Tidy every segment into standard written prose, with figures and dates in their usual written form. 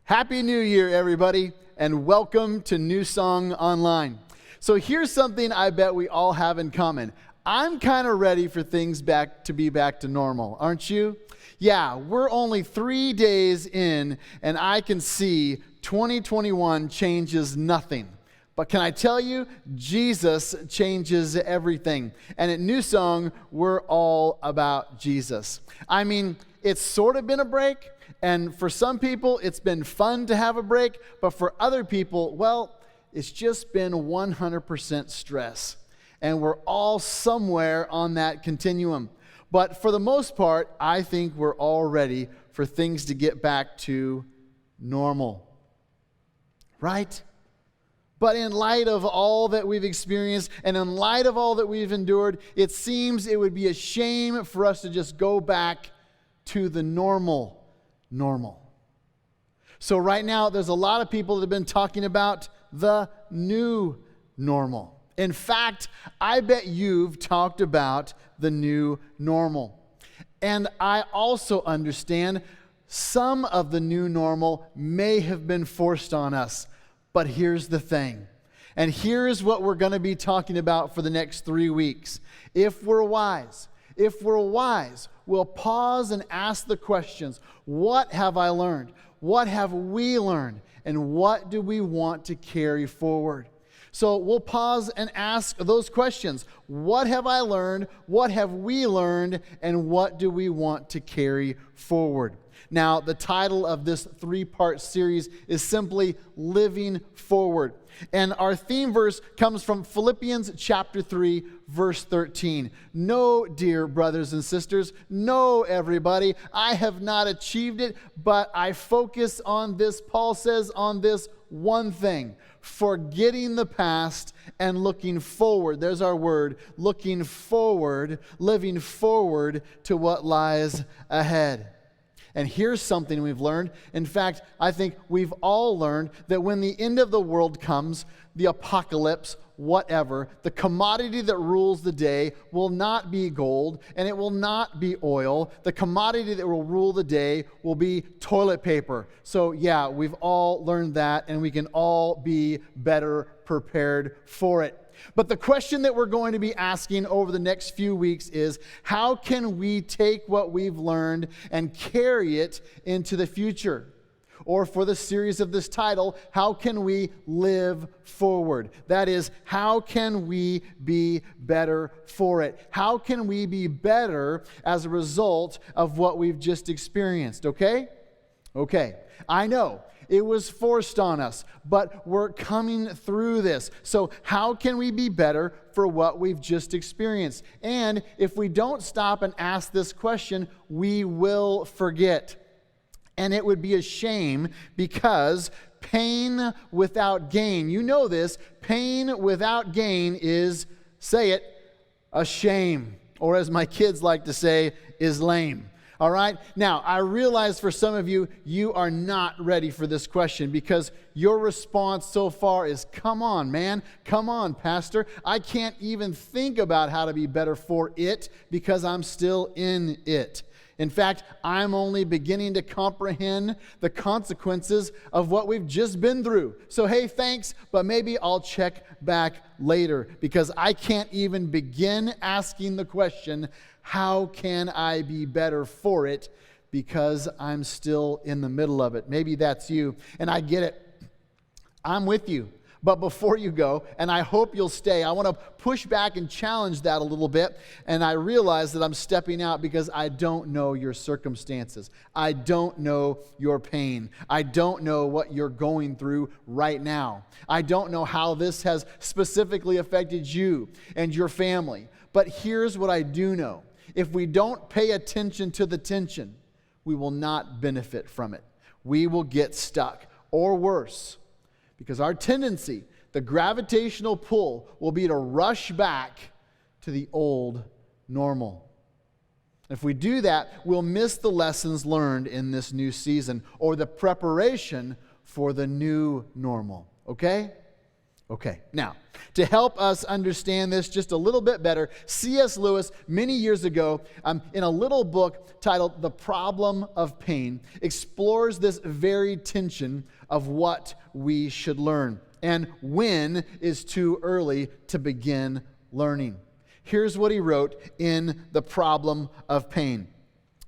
Happy New Year, everybody, and welcome to New Song Online. So here's something I bet we all have in common. I'm kind of ready for things to be back to normal, aren't you? Yeah, we're only 3 days in, and I can see 2021 changes nothing. But can I tell you, Jesus changes everything. And at New Song, we're all about Jesus. I mean, it's sort of been a break, and for some people, it's been fun to have a break, but for other people, well, it's just been 100% stress. And we're all somewhere on that continuum. But for the most part, I think we're all ready for things to get back to normal. Right? But in light of all that we've experienced and in light of all that we've endured, it seems it would be a shame for us to just go back to the normal. So right now, there's a lot of people that have been talking about the new normal. In fact, I bet you've talked about the new normal. And I also understand some of the new normal may have been forced on us. But here's the thing. And here's what we're going to be talking about for the next 3 weeks. If we're wise, we'll pause and ask the questions. What have I learned? What have we learned? And what do we want to carry forward? So we'll pause and ask those questions. What have I learned? What have we learned? And what do we want to carry forward? Now, the title of this 3-part series is simply Living Forward. And our theme verse comes from Philippians chapter 3, verse 13. No, dear brothers and sisters, no, everybody, I have not achieved it, but I focus on this, Paul says, on this one thing, forgetting the past and looking forward. There's our word, looking forward, living forward to what lies ahead. And here's something we've learned. In fact, I think we've all learned that when the end of the world comes, the apocalypse, whatever, the commodity that rules the day will not be gold and it will not be oil. The commodity that will rule the day will be toilet paper. So yeah, we've all learned that and we can all be better prepared for it. But the question that we're going to be asking over the next few weeks is, how can we take what we've learned and carry it into the future? Or for the series of this title, how can we live forward? That is, how can we be better for it? How can we be better as a result of what we've just experienced? Okay? I know. It was forced on us, but we're coming through this. So how can we be better for what we've just experienced? And if we don't stop and ask this question, we will forget. And it would be a shame because pain without gain, you know this, pain without gain is, say it, a shame. Or as my kids like to say, is lame. All right? Now, I realize for some of you, you are not ready for this question because your response so far is, come on, man. Come on, Pastor. I can't even think about how to be better for it because I'm still in it. In fact, I'm only beginning to comprehend the consequences of what we've just been through. So, hey, thanks, but maybe I'll check back later because I can't even begin asking the question, how can I be better for it? Because I'm still in the middle of it. Maybe that's you, and I get it. I'm with you. But before you go, and I hope you'll stay, I want to push back and challenge that a little bit. And I realize that I'm stepping out because I don't know your circumstances. I don't know your pain. I don't know what you're going through right now. I don't know how this has specifically affected you and your family. But here's what I do know. If we don't pay attention to the tension, we will not benefit from it. We will get stuck, or worse. Because our tendency, the gravitational pull, will be to rush back to the old normal. If we do that, we'll miss the lessons learned in this new season or the preparation for the new normal. Okay? Okay, now, to help us understand this just a little bit better, C.S. Lewis, many years ago, in a little book titled The Problem of Pain, explores this very tension of what we should learn and when is too early to begin learning. Here's what he wrote in The Problem of Pain.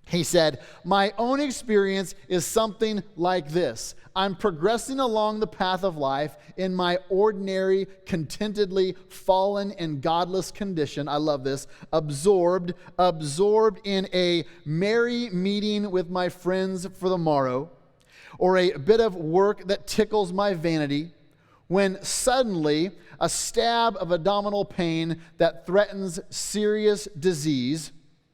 He said, "My own experience is something like this. I'm progressing along the path of life in my ordinary, contentedly fallen and godless condition." I love this. Absorbed in a merry meeting with my friends for the morrow, or a bit of work that tickles my vanity, when suddenly a stab of abdominal pain that threatens serious disease,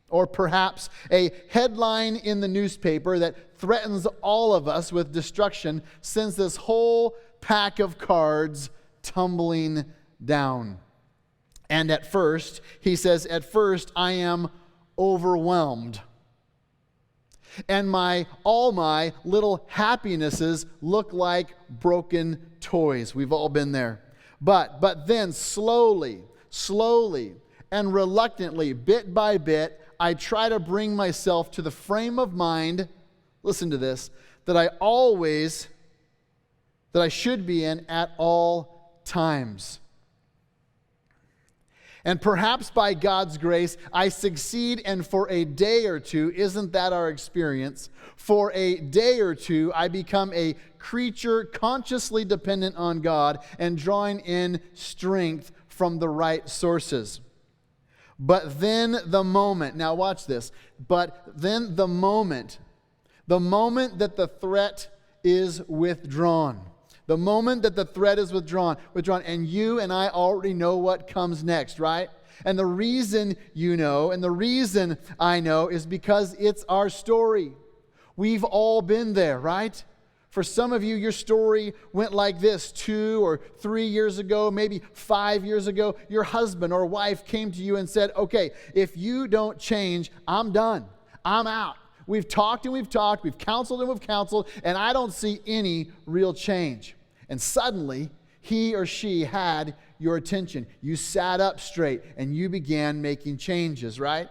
or perhaps a headline in the newspaper that threatens all of us with destruction, sends this whole pack of cards tumbling down. And at first, he says, at first I am overwhelmed. And all my little happinesses look like broken toys. We've all been there. But then slowly, and reluctantly, bit by bit, I try to bring myself to the frame of mind, listen to this, that I should be in at all times. And perhaps by God's grace, I succeed, and for a day or two, isn't that our experience? For a day or two, I become a creature consciously dependent on God and drawing in strength from the right sources. But then the moment, now watch this, but then the moment that the threat is withdrawn, and you and I already know what comes next, right? And the reason you know, and the reason I know, is because it's our story. We've all been there, right? For some of you, your story went like this 2 or 3 years ago, maybe 5 years ago. Your husband or wife came to you and said, okay, if you don't change, I'm done. I'm out. We've talked and we've talked, we've counseled and we've counseled, and I don't see any real change. And suddenly, he or she had your attention. You sat up straight and you began making changes, right?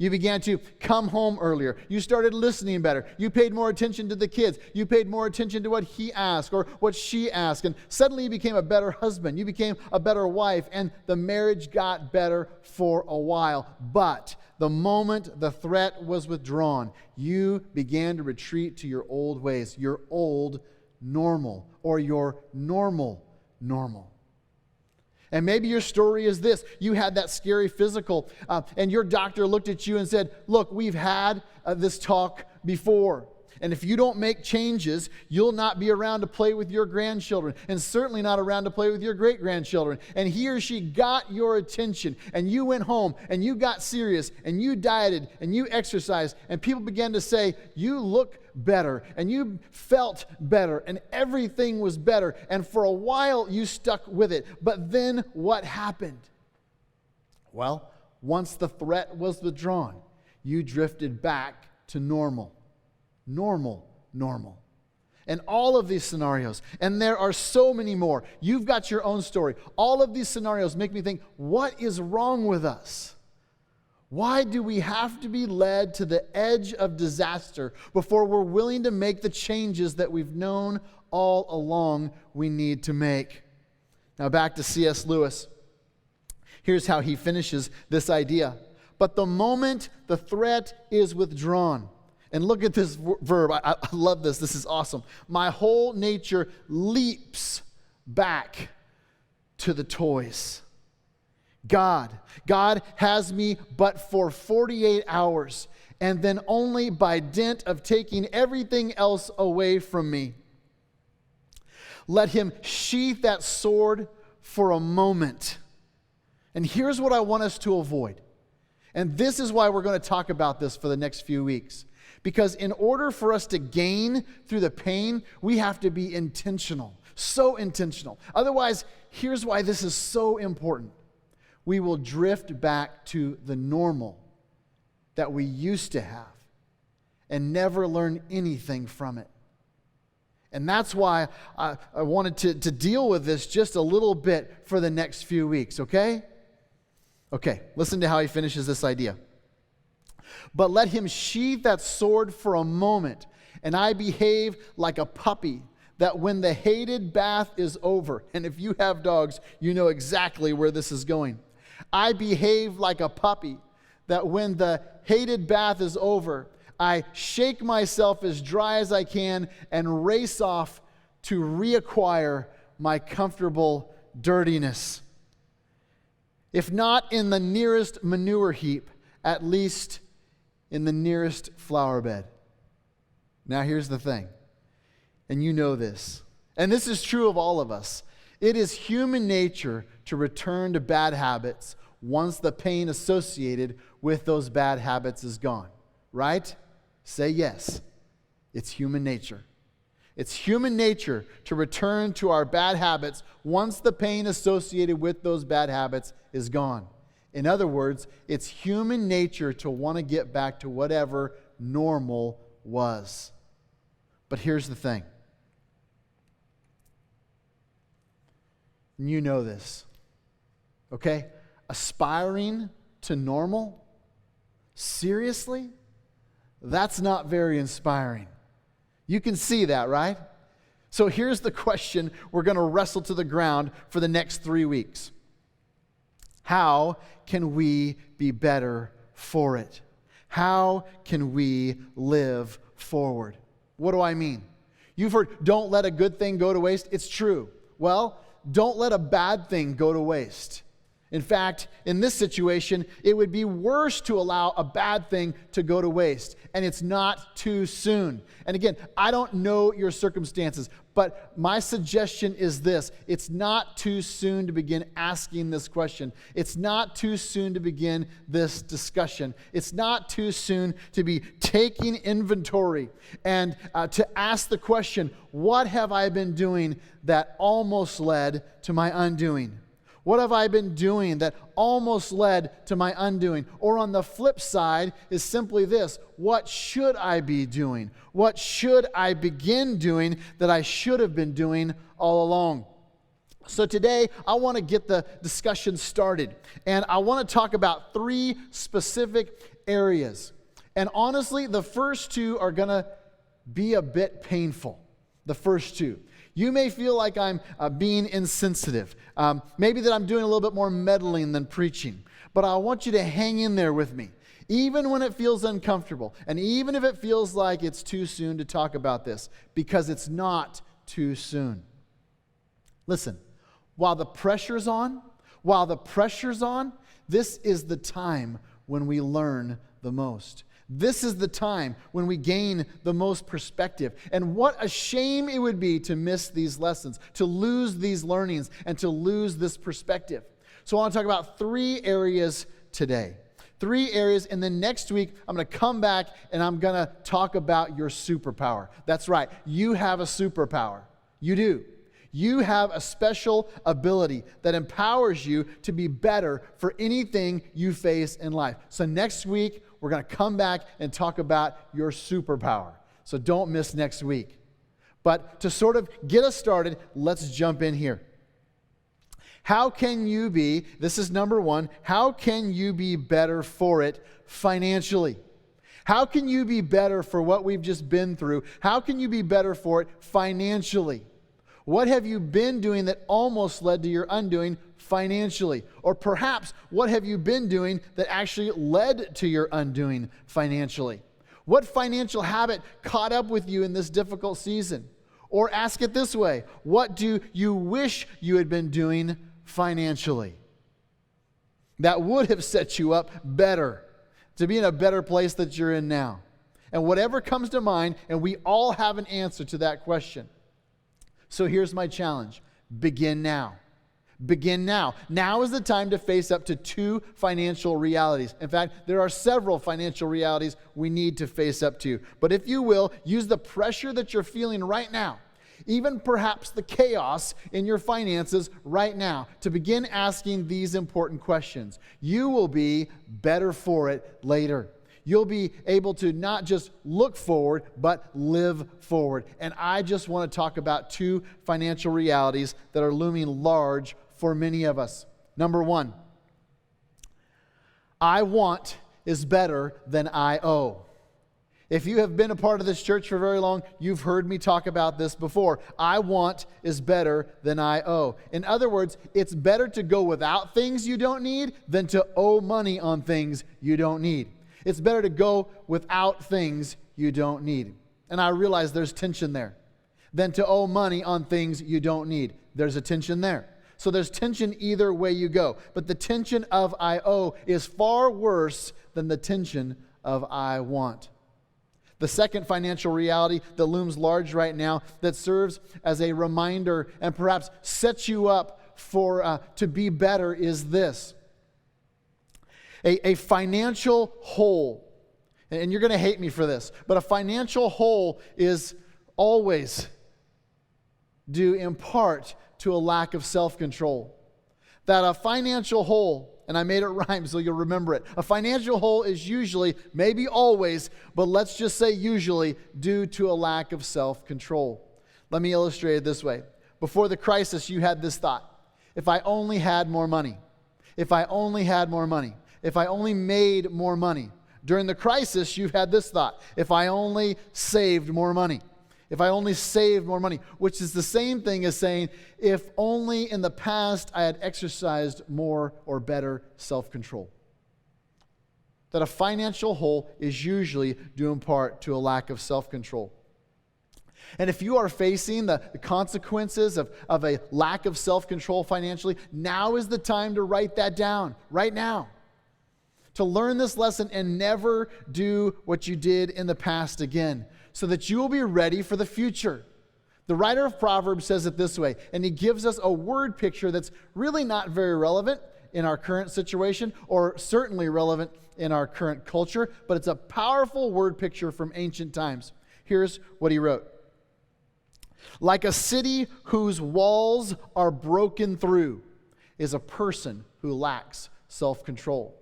You began to come home earlier. You started listening better. You paid more attention to the kids. You paid more attention to what he asked or what she asked. And suddenly you became a better husband. You became a better wife. And the marriage got better for a while. But the moment the threat was withdrawn, you began to retreat to your old ways, your old normal, or your normal. And maybe your story is this. You had that scary physical, and your doctor looked at you and said, look, we've had this talk before. And if you don't make changes, you'll not be around to play with your grandchildren, and certainly not around to play with your great-grandchildren. And he or she got your attention, and you went home, and you got serious, and you dieted, and you exercised, and people began to say, you look better, and you felt better, and everything was better. And for a while, you stuck with it. But then what happened? Well, once the threat was withdrawn, you drifted back to normal. And all of these scenarios, and there are so many more. You've got your own story. All of these scenarios make me think, what is wrong with us? Why do we have to be led to the edge of disaster before we're willing to make the changes that we've known all along we need to make? Now back to C.S. Lewis. Here's how he finishes this idea. But the moment the threat is withdrawn, and look at this verb. I love this. This is awesome. My whole nature leaps back to the toys. God has me but for 48 hours, and then only by dint of taking everything else away from me. Let him sheath that sword for a moment. And here's what I want us to avoid. And this is why we're going to talk about this for the next few weeks. Because in order for us to gain through the pain, we have to be intentional. So intentional. Otherwise, here's why this is so important. We will drift back to the normal that we used to have and never learn anything from it. And that's why I wanted to deal with this just a little bit for the next few weeks, okay? Okay, listen to how he finishes this idea. But let him sheathe that sword for a moment, and I behave like a puppy, that when the hated bath is over, and if you have dogs, you know exactly where this is going. I behave like a puppy, that when the hated bath is over, I shake myself as dry as I can and race off to reacquire my comfortable dirtiness. If not in the nearest manure heap, at least in the nearest flower bed. Now here's the thing, and you know this, and this is true of all of us. It is human nature to return to bad habits once the pain associated with those bad habits is gone, right? Say yes. It's human nature. It's human nature to return to our bad habits once the pain associated with those bad habits is gone. In other words, it's human nature to want to get back to whatever normal was. But here's the thing. You know this, okay? Aspiring to normal? Seriously? That's not very inspiring. You can see that, right? So here's the question we're going to wrestle to the ground for the next 3 weeks. How can we be better for it? How can we live forward? What do I mean? You've heard, don't let a good thing go to waste. It's true. Well, don't let a bad thing go to waste. In fact, in this situation, it would be worse to allow a bad thing to go to waste. And it's not too soon. And again, I don't know your circumstances, but my suggestion is this. It's not too soon to begin asking this question. It's not too soon to begin this discussion. It's not too soon to be taking inventory and to ask the question, what have I been doing that almost led to my undoing? What have I been doing that almost led to my undoing? Or on the flip side is simply this: what should I be doing? What should I begin doing that I should have been doing all along? So today, I want to get the discussion started. And I want to talk about 3 specific areas. And honestly, the first 2 are going to be a bit painful. The first 2. You may feel like I'm being insensitive. Maybe that I'm doing a little bit more meddling than preaching. But I want you to hang in there with me, even when it feels uncomfortable, and even if it feels like it's too soon to talk about this, because it's not too soon. Listen, while the pressure's on, this is the time when we learn the most. This is the time when we gain the most perspective. And what a shame it would be to miss these lessons, to lose these learnings, and to lose this perspective. So I want to talk about 3 areas today. 3 areas, and then next week I'm going to come back and I'm going to talk about your superpower. That's right, you have a superpower. You do. You have a special ability that empowers you to be better for anything you face in life. So next week, we're going to come back and talk about your superpower. So don't miss next week. But to sort of get us started, let's jump in here. How can you be, this is number 1, how can you be better for it financially? How can you be better for what we've just been through? How can you be better for it financially? What have you been doing that almost led to your undoing financially? Or perhaps, what have you been doing that actually led to your undoing financially? What financial habit caught up with you in this difficult season? Or ask it this way: what do you wish you had been doing financially that would have set you up better, to be in a better place that you're in now? And whatever comes to mind, and we all have an answer to that question. So here's my challenge. Begin now. Begin now. Now is the time to face up to 2 financial realities. In fact, there are several financial realities we need to face up to. But if you will, use the pressure that you're feeling right now, even perhaps the chaos in your finances right now, to begin asking these important questions. You will be better for it later. You'll be able to not just look forward, but live forward. And I just want to talk about two financial realities that are looming large for many of us. Number one, I want is better than I owe. If you have been a part of this church for very long, you've heard me talk about this before. I want is better than I owe. In other words, it's better to go without things you don't need than to owe money on things you don't need. It's better to go without things you don't need. And I realize there's tension there. Than to owe money on things you don't need. There's a tension there. So there's tension either way you go. But the tension of I owe is far worse than the tension of I want. The second financial reality that looms large right now that serves as a reminder and perhaps sets you up for to be better is this. A financial hole. And you're going to hate me for this, but a financial hole is always due in part to a lack of self-control. That a financial hole, and I made it rhyme so you'll remember it. A financial hole is usually, maybe always, but let's just say usually, due to a lack of self-control. Let me illustrate it this way. Before the crisis, you had this thought. If I only had more money. If I only had more money. If I only made more money. During the crisis, you've had this thought. If I only saved more money. If I only saved more money, which is the same thing as saying, if only in the past I had exercised more or better self-control. That a financial hole is usually due in part to a lack of self-control. And if you are facing the consequences of a lack of self-control financially, now is the time to write that down, right now. To learn this lesson and never do what you did in the past again, so that you will be ready for the future. The writer of Proverbs says it this way, and he gives us a word picture that's really not very relevant in our current situation, or certainly relevant in our current culture, but it's a powerful word picture from ancient times. Here's what he wrote. Like a city whose walls are broken through is a person who lacks self-control.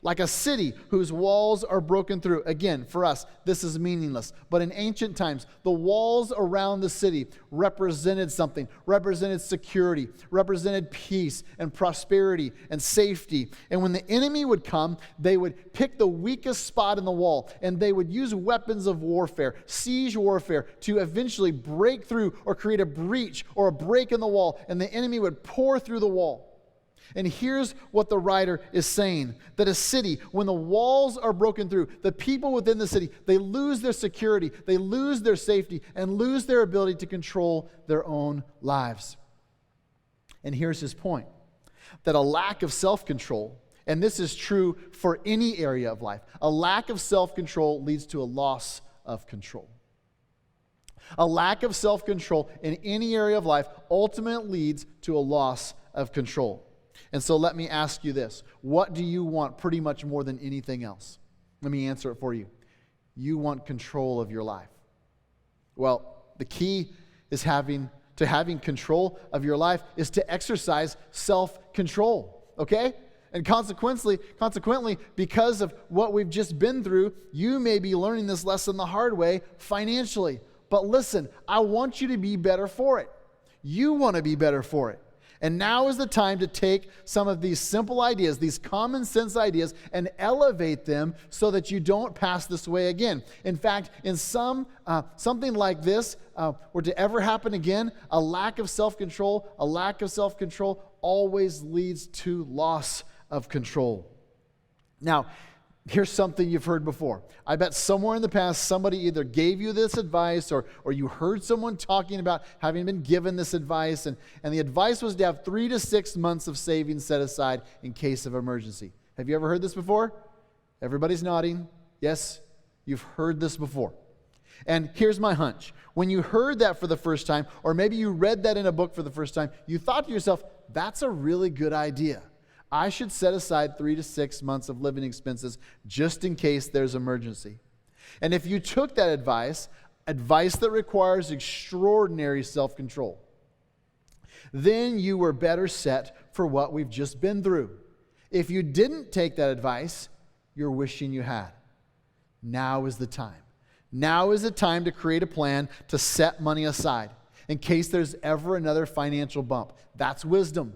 Like a city whose walls are broken through. Again, for us, this is meaningless. But in ancient times, the walls around the city represented something, represented security, represented peace and prosperity and safety. And when the enemy would come, they would pick the weakest spot in the wall, and they would use weapons of warfare, siege warfare, to eventually break through or create a breach or a break in the wall, and the enemy would pour through the wall. And here's what the writer is saying, that a city, when the walls are broken through, the people within the city, they lose their security, they lose their safety, and lose their ability to control their own lives. And here's his point, that a lack of self-control, and this is true for any area of life, a lack of self-control leads to a loss of control. A lack of self-control in any area of life ultimately leads to a loss of control. And so let me ask you this. What do you want pretty much more than anything else? Let me answer it for you. You want control of your life. Well, the key is having control of your life is to exercise self-control, okay? And consequently, because of what we've just been through, you may be learning this lesson the hard way financially. But listen, I want you to be better for it. You want to be better for it. And now is the time to take some of these simple ideas, these common sense ideas, and elevate them so that you don't pass this way again. In fact, in something like this were to ever happen again, a lack of self-control always leads to loss of control. Now, here's something you've heard before. I bet somewhere in the past somebody either gave you this advice or you heard someone talking about having been given this advice, and the advice was to have 3 to 6 months of savings set aside in case of emergency. Have you ever heard this before? Everybody's nodding. Yes, you've heard this before. And here's my hunch. When you heard that for the first time, or maybe you read that in a book for the first time, you thought to yourself, that's a really good idea. I should set aside 3 to 6 months of living expenses just in case there's emergency. And if you took that advice that requires extraordinary self-control, then you were better set for what we've just been through. If you didn't take that advice, you're wishing you had. Now is the time. Now is the time to create a plan to set money aside in case there's ever another financial bump. That's wisdom.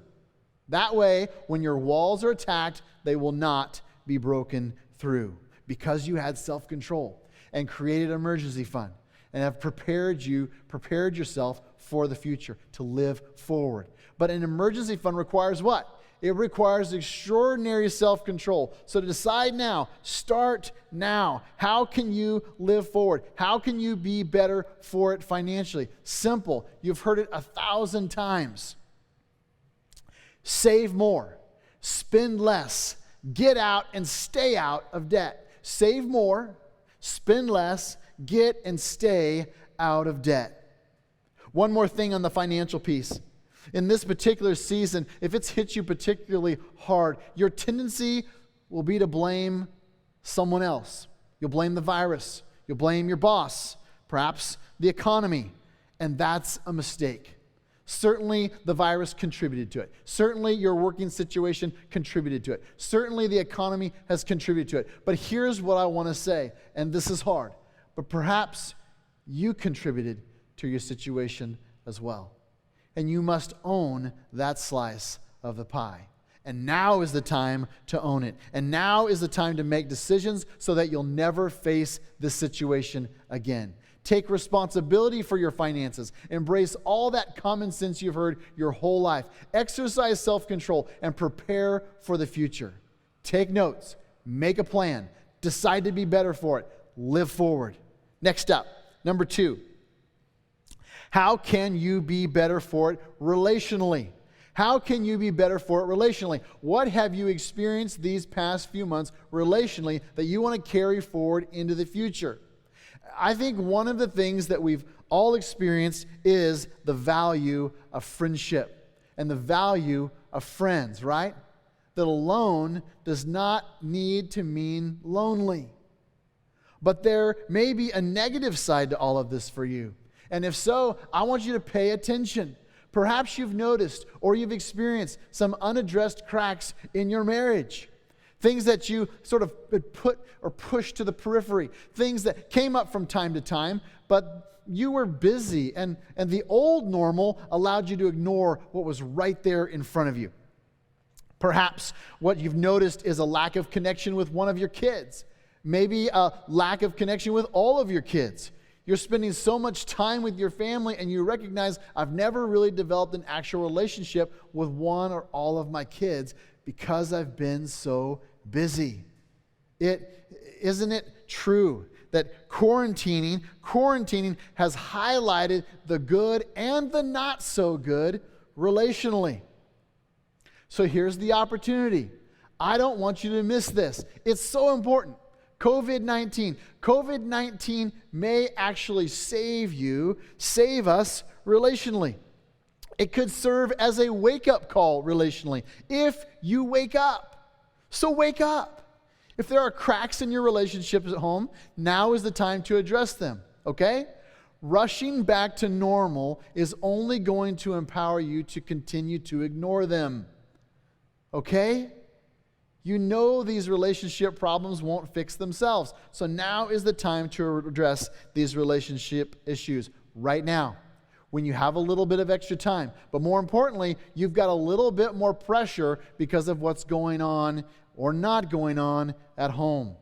That way, when your walls are attacked, they will not be broken through because you had self-control and created an emergency fund and have prepared yourself for the future to live forward. But an emergency fund requires what? It requires extraordinary self-control. So to decide now, start now. How can you live forward? How can you be better for it financially? Simple. You've heard it 1,000 times. Save more. Spend less. Get out and stay out of debt. Save more. Spend less. Get and stay out of debt. One more thing on the financial piece. In this particular season, if it's hit you particularly hard, your tendency will be to blame someone else. You'll blame the virus. You'll blame your boss, perhaps the economy. And that's a mistake. Certainly the virus contributed to it. Certainly your working situation contributed to it. Certainly the economy has contributed to it. But here's what I want to say, and this is hard, but perhaps you contributed to your situation as well. And you must own that slice of the pie. And now is the time to own it. And now is the time to make decisions so that you'll never face this situation again. Take responsibility for your finances. Embrace all that common sense you've heard your whole life. Exercise self-control and prepare for the future. Take notes. Make a plan. Decide to be better for it. Live forward. Next up, number 2. How can you be better for it relationally? How can you be better for it relationally? What have you experienced these past few months relationally that you want to carry forward into the future? I think one of the things that we've all experienced is the value of friendship and the value of friends, right? That alone does not need to mean lonely. But there may be a negative side to all of this for you. And if so, I want you to pay attention. Perhaps you've noticed or you've experienced some unaddressed cracks in your marriage. Things that you sort of put or pushed to the periphery. Things that came up from time to time, but you were busy. And the old normal allowed you to ignore what was right there in front of you. Perhaps what you've noticed is a lack of connection with one of your kids. Maybe a lack of connection with all of your kids. You're spending so much time with your family and you recognize, I've never really developed an actual relationship with one or all of my kids because I've been so busy. Isn't it true that quarantining has highlighted the good and the not so good relationally? So here's the opportunity. I don't want you to miss this. It's so important. COVID-19. COVID-19 may actually save us relationally. It could serve as a wake-up call relationally if you wake up. So wake up. If there are cracks in your relationships at home, now is the time to address them, okay? Rushing back to normal is only going to empower you to continue to ignore them, okay? You know these relationship problems won't fix themselves. So now is the time to address these relationship issues right now when you have a little bit of extra time. But more importantly, you've got a little bit more pressure because of what's going on or not going on at home.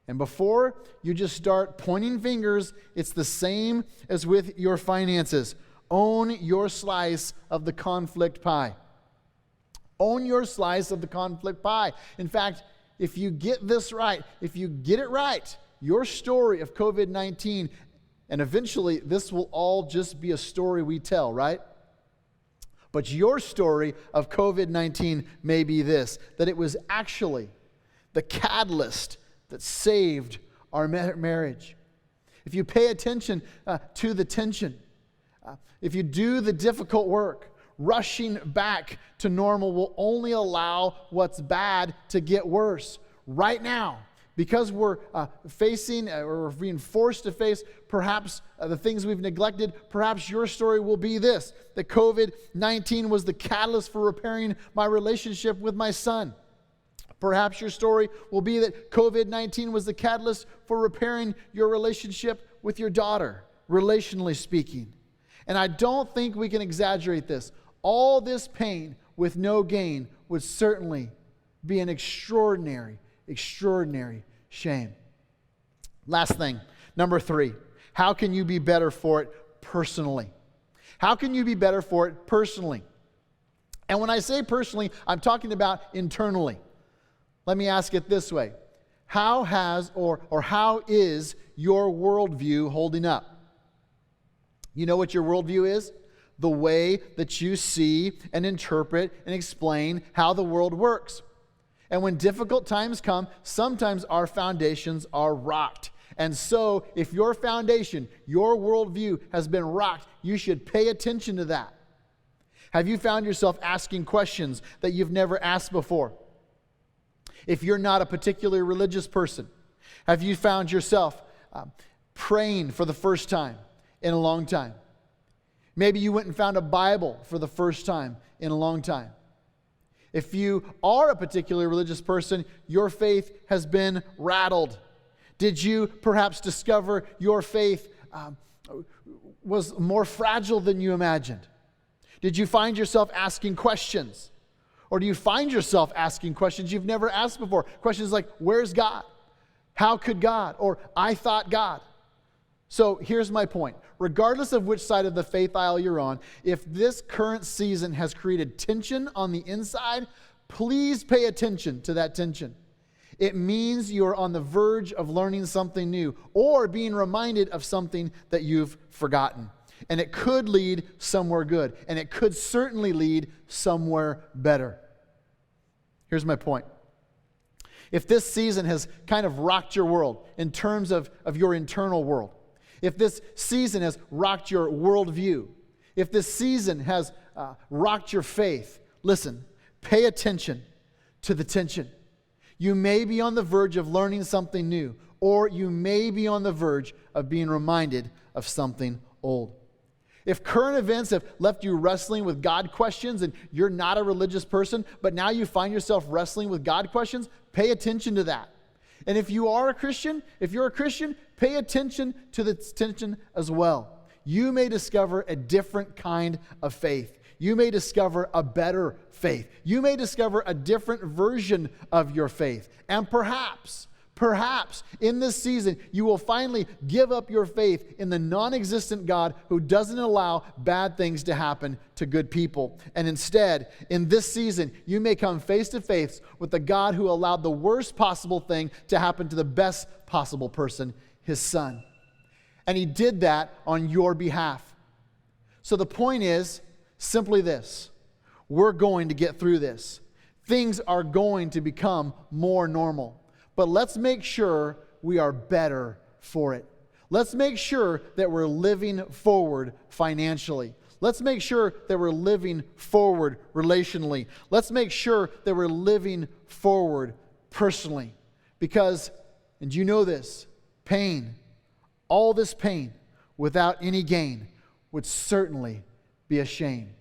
And before you just start pointing fingers, it's the same as with your finances. Own your slice of the conflict pie. Own your slice of the conflict pie. In fact, if you get this right, if you get it right, your story of COVID-19, and eventually this will all just be a story we tell, right? But your story of COVID-19 may be this, that it was actually the catalyst that saved our marriage. If you pay attention to the tension, if you do the difficult work, rushing back to normal will only allow what's bad to get worse. Right now, because we're facing or being forced to face perhaps the things we've neglected, perhaps your story will be this, that COVID-19 was the catalyst for repairing my relationship with my son. Perhaps your story will be that COVID-19 was the catalyst for repairing your relationship with your daughter, relationally speaking. And I don't think we can exaggerate this. All this pain with no gain would certainly be an extraordinary, extraordinary shame. Last thing, number 3. How can you be better for it personally? How can you be better for it personally? And when I say personally, I'm talking about internally. Let me ask it this way. How has or how is your worldview holding up? You know what your worldview is? The way that you see and interpret and explain how the world works. And when difficult times come, sometimes our foundations are rocked. And so, if your foundation, your worldview has been rocked, you should pay attention to that. Have you found yourself asking questions that you've never asked before? If you're not a particularly religious person, have you found yourself praying for the first time in a long time? Maybe you went and found a Bible for the first time in a long time. If you are a particularly religious person, your faith has been rattled. Did you perhaps discover your faith was more fragile than you imagined? Did you find yourself asking questions? Or do you find yourself asking questions you've never asked before? Questions like, where's God? How could God? Or I thought God. So here's my point. Regardless of which side of the faith aisle you're on, if this current season has created tension on the inside, please pay attention to that tension. It means you're on the verge of learning something new or being reminded of something that you've forgotten. And it could lead somewhere good. And it could certainly lead somewhere better. Here's my point. If this season has kind of rocked your world in terms of your internal world, if this season has rocked your worldview, if this season has rocked your faith, listen, pay attention to the tension. You may be on the verge of learning something new, or you may be on the verge of being reminded of something old. If current events have left you wrestling with God questions and you're not a religious person, but now you find yourself wrestling with God questions, pay attention to that. And if you are a Christian, if you're a Christian, pay attention to the tension as well. You may discover a different kind of faith. You may discover a better faith. You may discover a different version of your faith. And perhaps in this season, you will finally give up your faith in the non-existent God who doesn't allow bad things to happen to good people. And instead, in this season, you may come face to face with the God who allowed the worst possible thing to happen to the best possible person, his son. And he did that on your behalf. So the point is simply this. We're going to get through this. Things are going to become more normal. But let's make sure we are better for it. Let's make sure that we're living forward financially. Let's make sure that we're living forward relationally. Let's make sure that we're living forward personally. Because, and you know this, pain, all this pain without any gain would certainly be a shame.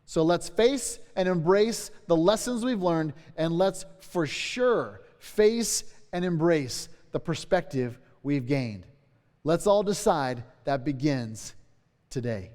So let's face and embrace the lessons we've learned, and let's for sure face and embrace the perspective we've gained. Let's all decide that begins today.